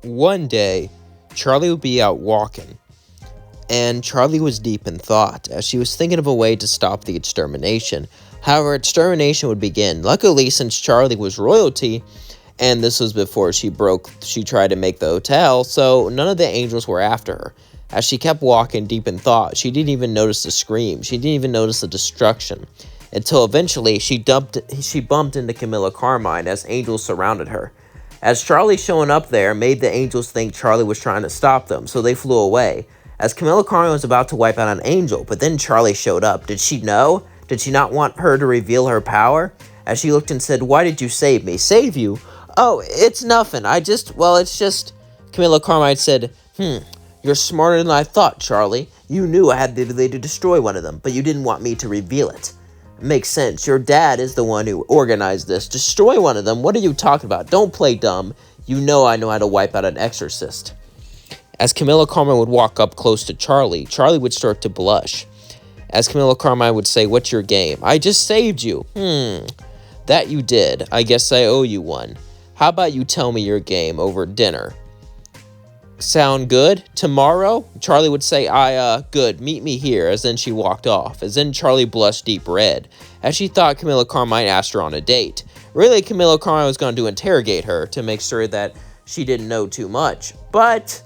One day, Charlie would be out walking, and Charlie was deep in thought as she was thinking of a way to stop the extermination. However, extermination would begin. Luckily, since Charlie was royalty, and this was before she tried to make the hotel, so none of the angels were after her. As she kept walking deep in thought, she didn't even notice the scream. She didn't even notice the destruction. Until eventually, she bumped into Camilla Carmine as angels surrounded her. As Charlie showing up there made the angels think Charlie was trying to stop them, so they flew away. As Camilla Carmine was about to wipe out an angel, but then Charlie showed up. Did she know? Did she not want her to reveal her power? As she looked and said, "Why did you save me?" "Save you? Oh, it's nothing. It's just... Camilla Carmine said, "You're smarter than I thought, Charlie. You knew I had the ability to destroy one of them, but you didn't want me to reveal it." "Makes sense. Your dad is the one who organized this. Destroy one of them? What are you talking about? Don't play dumb. You know I know how to wipe out an exorcist." As Camilla Carmine would walk up close to Charlie, Charlie would start to blush. As Camilla Carmine would say, "What's your game?" "I just saved you." That you did. I guess I owe you one. How about you tell me your game over dinner?" "Sound good? Tomorrow?" Charlie would say, Good, meet me here," as then she walked off. As then Charlie blushed deep red, as she thought Camilla Carmine asked her on a date. Really, Camilla Carmine was going to interrogate her to make sure that she didn't know too much, but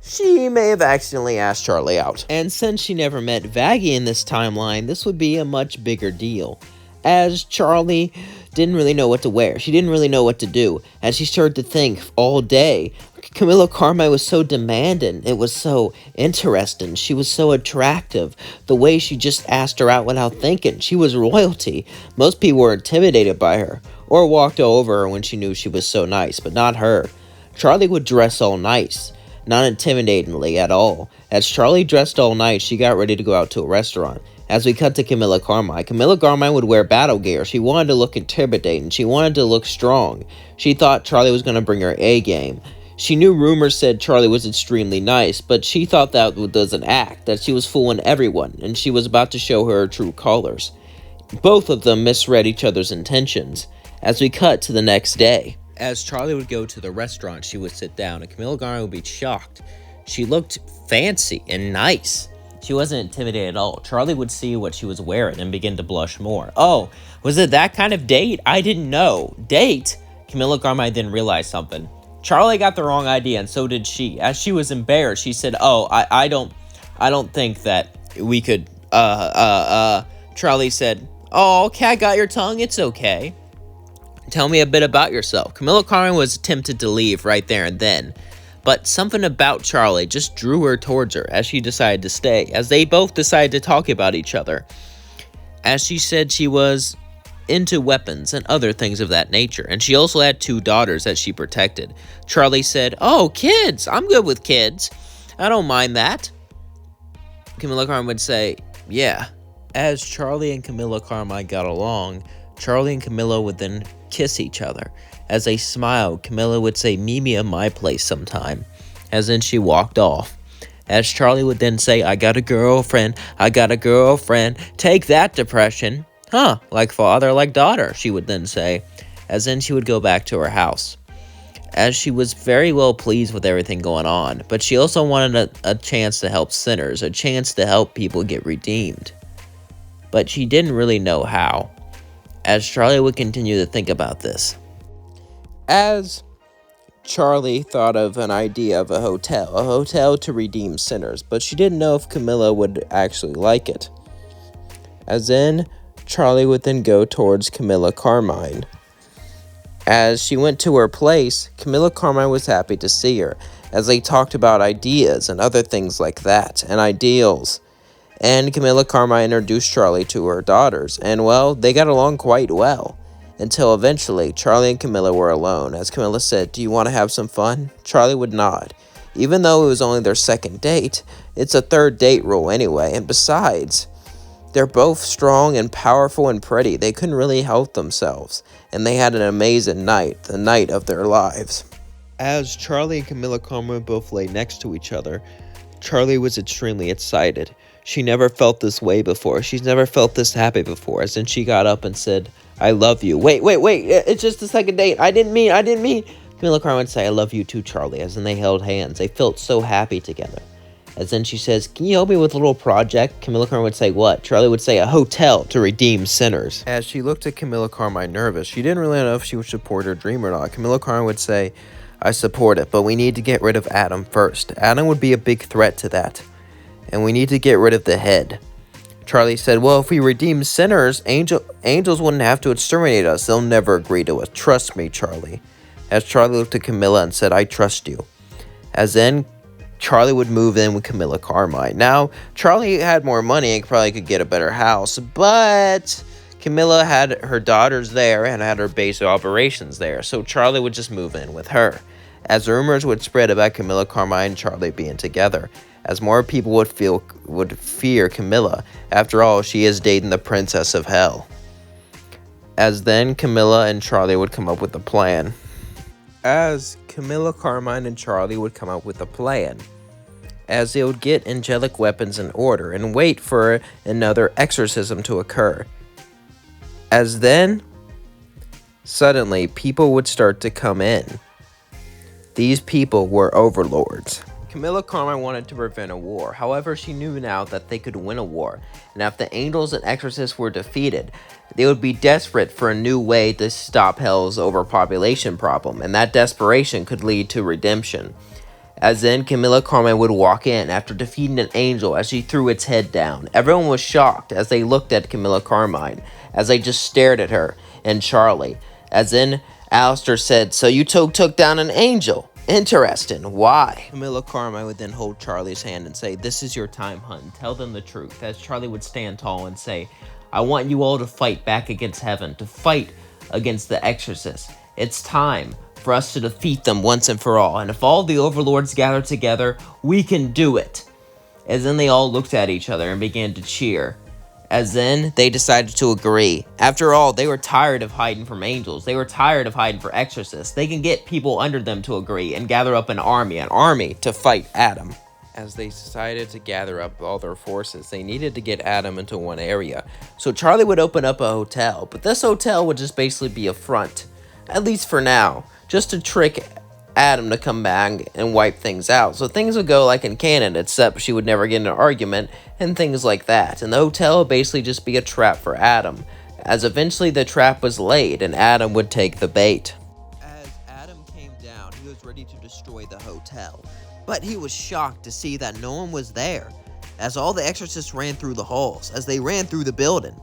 she may have accidentally asked Charlie out. And since she never met Vaggie in this timeline, this would be a much bigger deal, as Charlie didn't really know what to wear. She didn't really know what to do, as she started to think all day. Camilla Carmine was so demanding. It was so interesting. She was so attractive. The way she just asked her out without thinking. She was royalty. Most people were intimidated by her, or walked over her when she knew she was so nice, but not her. Charlie would dress all nice, not intimidatingly at all. As Charlie dressed all night, she got ready to go out to a restaurant. As we cut to Camilla Carmine would wear battle gear. She wanted to look intimidating. She wanted to look strong. She thought Charlie was going to bring her A game. She knew rumors said Charlie was extremely nice, but she thought that was an act, that she was fooling everyone, and she was about to show her true colors. Both of them misread each other's intentions. As we cut to the next day. As Charlie would go to the restaurant, she would sit down, and Camilla Carmine would be shocked. She looked fancy and nice. She wasn't intimidated at all. Charlie would see what she was wearing and begin to blush more. "Oh, was it that kind of date? I didn't know." "Date?" Camilla Carmine then realized something. Charlie got the wrong idea, and so did she. As she was embarrassed, she said, I don't think that we could, Charlie said, "Oh, okay, I got your tongue, it's okay. Tell me a bit about yourself." Camilla Carmine was tempted to leave right there and then, but something about Charlie just drew her towards her as she decided to stay, as they both decided to talk about each other. As she said she was into weapons and other things of that nature, and she also had 2 daughters that she protected. Charlie said, "Oh, kids, I'm good with kids. I don't mind that." Camilla Carmine would say, "Yeah." As Charlie and Camilla Carmine got along, Charlie and Camilla would then kiss each other. As they smiled, Camilla would say, "Meet me at my place sometime," as then she walked off. As Charlie would then say, I got a girlfriend, take that, depression." "Huh, like father, like daughter," she would then say, as then she would go back to her house. As she was very well pleased with everything going on, but she also wanted a chance to help sinners, a chance to help people get redeemed. But she didn't really know how, as Charlie would continue to think about this. As Charlie thought of an idea of a hotel to redeem sinners, but she didn't know if Camilla would actually like it. As then, Charlie would then go towards Camilla Carmine. As she went to her place, Camilla Carmine was happy to see her, as they talked about ideas and other things like that, and ideals. And Camilla Carmine introduced Charlie to her daughters, and well, they got along quite well. Until eventually, Charlie and Camilla were alone, as Camilla said, "Do you want to have some fun?" Charlie would nod. Even though it was only their second date, it's a third date rule anyway, and besides, they're both strong and powerful and pretty. They couldn't really help themselves, and they had an amazing night, the night of their lives. As Charlie and Camilla Carmine both lay next to each other, Charlie was extremely excited. She never felt this way before. She's never felt this happy before. As then she got up and said, "I love you." Wait, it's just the second date. I didn't mean. Camilla Carmine would say, I love you too, Charlie, as then they held hands. They felt so happy together. As then she says, can you help me with a little project? Camilla Carmine would say, what? Charlie would say, a hotel to redeem sinners. As she looked at Camilla Carmine nervous, she didn't really know if she would support her dream or not. Camilla Carmine would say, I support it, but we need to get rid of Adam first. Adam would be a big threat to that, and we need to get rid of the head. Charlie said, well, if we redeem sinners, angels wouldn't have to exterminate us. They'll never agree to it. Trust me, Charlie. As Charlie looked at Camilla and said, I trust you. As then, Charlie would move in with Camilla Carmine. Now, Charlie had more money and probably could get a better house, but Camilla had her daughters there and had her base of operations there, so Charlie would just move in with her. As rumors would spread about Camilla Carmine and Charlie being together, as more people would fear Camilla. After all, she is dating the princess of hell. As then, Camilla and Charlie would come up with a plan. As Camilla Carmine and Charlie would come up with a plan, as they would get angelic weapons in order and wait for another exorcism to occur. As then, suddenly, people would start to come in. These people were overlords. Camilla Carmine wanted to prevent a war. However, she knew now that they could win a war, and if the angels and exorcists were defeated, they would be desperate for a new way to stop hell's overpopulation problem, and that desperation could lead to redemption. As then, Camilla Carmine would walk in after defeating an angel as she threw its head down. Everyone was shocked as they looked at Camilla Carmine, as they just stared at her and Charlie. As then, Alistair said, so you took down an angel? Interesting. Why? Camilla Carmine would then hold Charlie's hand and say, this is your time, hun. Tell them the truth. As Charlie would stand tall and say, I want you all to fight back against heaven, to fight against the exorcists. It's time for us to defeat them once and for all. And if all the overlords gather together, we can do it. As then they all looked at each other and began to cheer. As then, they decided to agree. After all, they were tired of hiding from angels. They were tired of hiding for exorcists. They can get people under them to agree and gather up an army to fight Adam. As they decided to gather up all their forces, they needed to get Adam into one area. So Charlie would open up a hotel, but this hotel would just basically be a front, at least for now, just to trick Adam to come back and wipe things out. So things would go like in canon, except she would never get in an argument and things like that. And the hotel would basically just be a trap for Adam, as eventually the trap was laid and Adam would take the bait. As Adam came down, he was ready to destroy the hotel, but he was shocked to see that no one was there, as all the exorcists ran through the halls. As they ran through the building,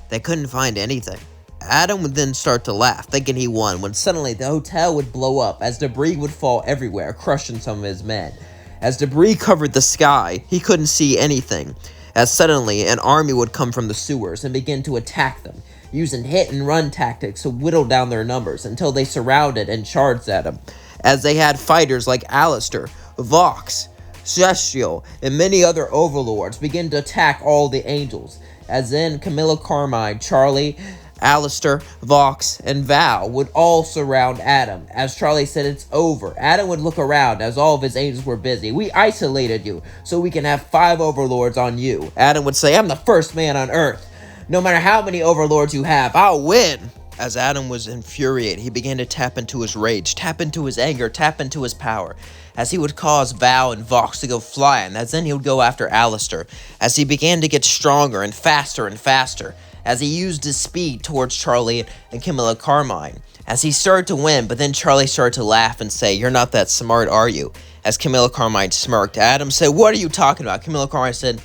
they couldn't find anything. Adam would then start to laugh, thinking he won, when suddenly the hotel would blow up as debris would fall everywhere, crushing some of his men. As debris covered the sky, he couldn't see anything, as suddenly an army would come from the sewers and begin to attack them, using hit-and-run tactics to whittle down their numbers until they surrounded and charged at him, as they had fighters like Alistair, Vox, Celestial, and many other overlords begin to attack all the angels. As then Camilla Carmine, Charlie, Alistair, Vox, and Val would all surround Adam. As Charlie said, it's over. Adam would look around as all of his angels were busy. We isolated you so we can have 5 overlords on you. Adam would say, I'm the first man on earth. No matter how many overlords you have, I'll win. As Adam was infuriated, he began to tap into his rage, tap into his anger, tap into his power, as he would cause Val and Vox to go flying, as then he would go after Alistair, as he began to get stronger and faster, as he used his speed towards Charlie and Camilla Carmine, as he started to win, but then Charlie started to laugh and say, you're not that smart, are you? As Camilla Carmine smirked, Adam said, what are you talking about? Camilla Carmine said,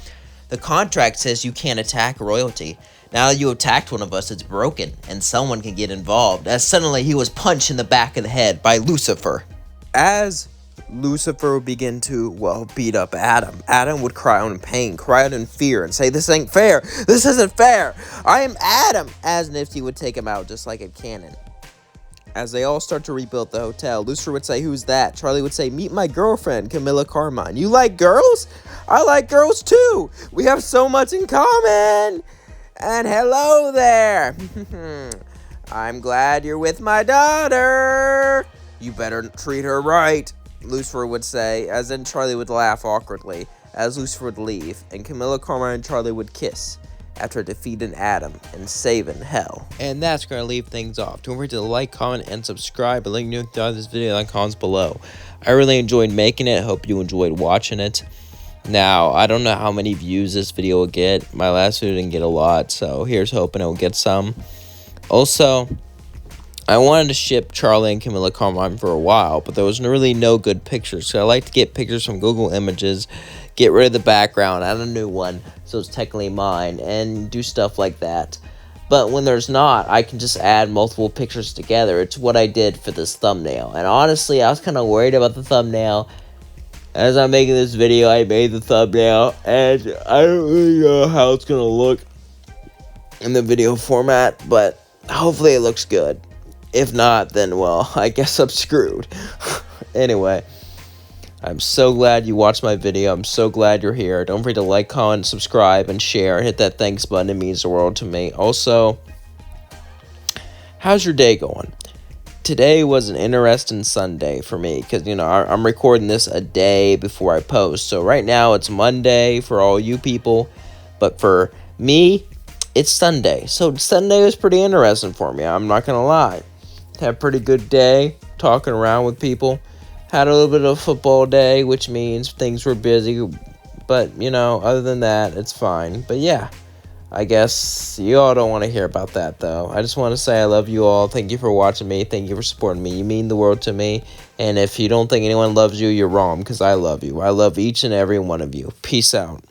the contract says you can't attack royalty. Now that you attacked one of us, it's broken, and someone can get involved. As suddenly he was punched in the back of the head by Lucifer. As Lucifer would begin to, beat up Adam, Adam would cry out in pain, cry out in fear, and say, this ain't fair, this isn't fair, I am Adam, as Nifty would take him out just like a cannon. As they all start to rebuild the hotel, Lucifer would say, who's that? Charlie would say, meet my girlfriend, Camilla Carmine. You like girls? I like girls too, we have so much in common. And hello there. I'm glad you're with my daughter. You better treat her right, Lucifer would say, as then Charlie would laugh awkwardly, as Lucifer would leave, and Camilla Carmine and Charlie would kiss, after defeating Adam and saving hell. And that's going to leave things off. Don't forget to like, comment, and subscribe. A link to this video in the comments below. I really enjoyed making it. Hope you enjoyed watching it. Now, I don't know how many views this video will get. My last video didn't get a lot, so here's hoping it will get some. Also, I wanted to ship Charlie and Carmilla Carmine for a while, but there was really no good pictures. So I like to get pictures from Google Images, get rid of the background, add a new one, so it's technically mine, and do stuff like that. But when there's not, I can just add multiple pictures together. It's what I did for this thumbnail. And honestly, I was kind of worried about the thumbnail. As I'm making this video, I made the thumbnail, and I don't really know how it's going to look in the video format, but hopefully it looks good. If not, then, well, I guess I'm screwed. Anyway, I'm so glad you watched my video. I'm so glad you're here. Don't forget to like, comment, subscribe, and share. Hit that thanks button. It means the world to me. Also, how's your day going? Today was an interesting Sunday for me because, I'm recording this a day before I post. So right now it's Monday for all you people, but for me, it's Sunday. So Sunday was pretty interesting for me. I'm not going to lie. Had a pretty good day talking around with people. Had a little bit of a football day, which means things were busy. But, other than that, it's fine. But yeah, I guess you all don't want to hear about that, though. I just want to say I love you all. Thank you for watching me. Thank you for supporting me. You mean the world to me. And if you don't think anyone loves you, you're wrong, because I love you. I love each and every one of you. Peace out.